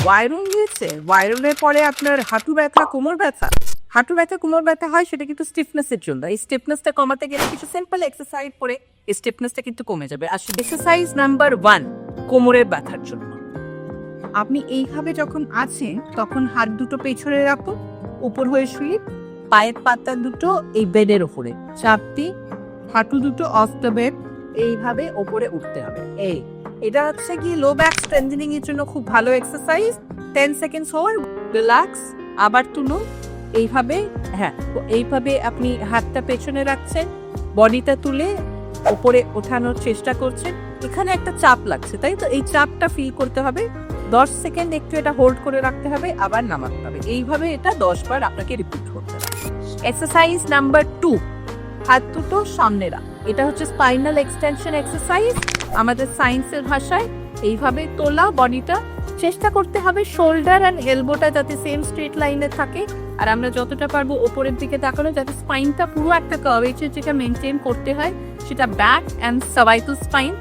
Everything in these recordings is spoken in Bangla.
ভাইরাল হয়েছে, ভাইরালের পরে আপনার হাঁটু ব্যথা, কোমর ব্যথা হয়, সেটা কিন্তু স্টিফনেসের জন্য। এই স্টিফনেসটা কমাতে গেলে কিছু সিম্পল এক্সারসাইজ করে এই স্টিফনেসটা কিন্তু কমে যাবে। আর এক্সারসাইজ নাম্বার 1 কোমরের ব্যথার জন্য, আপনি এইভাবে যখন আছেন তখন হাত দুটো পেছনে রাখুন, উপর হয়ে শুয়ে পায়ের পাতা দুটো এই বেডের ওপরে চাপ দিয়ে হাঁটু দুটো অফ দ্য বেড, এইভাবে ওপরে উঠতে হবে। এটা হচ্ছে কি লো ব্যাক স্ট্রেংথেনিং এর জন্য খুব ভালো এক্সারসাইজ। 10 সেকেন্ডস হোল্ড, রিল্যাক্স, আবার তুলুন এইভাবে। হ্যাঁ, এইভাবে আপনি হাতটা পেছনে রাখছেন, বডিটা তুলে ওপরে ওঠানোর চেষ্টা করছেন। এখানে একটা চাপ লাগছে, তাই তো? এই চাপটা ফিল করতে হবে। 10 সেকেন্ড একটু এটা হোল্ড করে রাখতে হবে, আবার নামাতে হবে। এইভাবে এটা 10 বার আপনাকে রিপিট করতে হবে। এক্সারসাইজ নাম্বার 2, হাত দুটো সামনে রাখ। এটা হচ্ছে স্পাইনাল এক্সটেনশন এক্সারসাইজ আমাদের সায়েন্সের ভাষায়। এইভাবে তোলা বডিটা, চেষ্টা করতে হবে শোল্ডার অ্যান্ড এলবোটা যাতে সেম স্ট্রেট লাইনে থাকে। আর আমরা যতটা পারবো ওপরের দিকে তাকানো, যাতে স্পাইনটা পুরো একটা কার্ভেচার যেটা মেনটেন করতে হয়, সেটা back and cervical spine,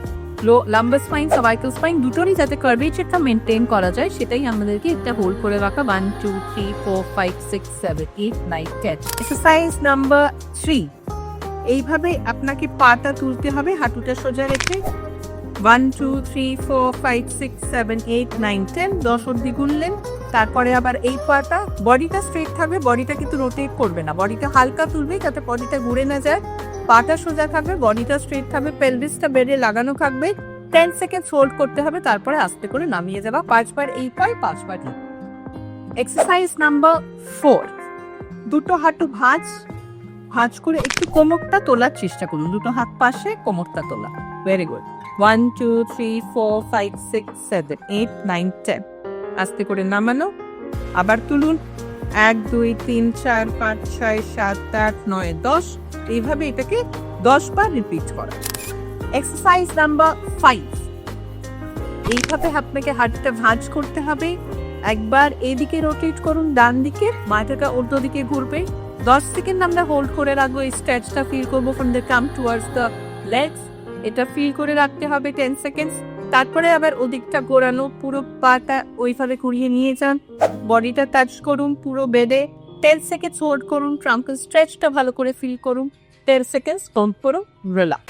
lumber spine, cervical spine দুটোরই যাতে কার্ভেচারটা মেনটেন করা যায়, সেটাই আমাদেরকে একটা হোল্ড করে রাখা। 1 2 3 4 5 6 7 8 9 10। এক্সারসাইজ নাম্বার 3, এইভাবে আপনাকে পাটা তুলতে হবে হাঁটুটা সোজা রেখে। 1 2 3 4 5 6 7 8 9 10, 10 অবধি গুনলেন। তারপরে আবার এই পাটা, বডিটা স্ট্রেট থাকবে, বডিটা কিন্তু রোটেট করবে না, বডিটা হালকা তুলবে যাতে বডিটা ঘুরে না যায়। পাটা সোজা থাকবে, বডিটা স্ট্রেট থাকবে, পেলভিসটা বেডে লাগানো থাকবে। 10 সেকেন্ড হোল্ড করতে হবে, তারপরে আস্তে করে নামিয়ে যাবা। 5 বার এই পায়, 5 বার এই। এক্সারসাইজ নাম্বার 4, দুটো হাঁটু ভাঁজ করে একটু কোমরটা তোলার চেষ্টা করুন। দুটো হাত পাশে, কোমরটা তোলা। Very good. 1 2 3 4 5 6 7 8 9 10। আস্তে করে নামানো, আবার তুলুন। 1 2 3 4 5 6 7 8 9 10। এইভাবে এটাকে 10 বার রিপিট করা। এক্সারসাইজ নাম্বার 5, এইভাবে আপনাকে হাতটা ভাঁজ করতে হবে। একবার এদিকে রোটেট করুন, ডান দিকে, মাথাটা উল্টো দিকে ঘুরবে। 10 সেকেন্ড আমরা হোল্ড করে রাখবো। এই স্ট্রেচটা ফিল করবো from the calm towards the legs. এটা ফিল করে রাখতে হবে 10 সেকেন্ডস। তারপরে আবার ওদিকটা ঘোরানো, পুরো পাটা ওইভাবে ঘুরিয়ে নিয়ে যান, বডিটা টাচ করুন পুরো বেডে। 10 সেকেন্ডস হোল্ড করুন, ট্রাঙ্ক স্ট্রেচটা ভালো করে ফিল করুন। 10 সেকেন্ডস হোল্ড করুন, রিল্যাক্স।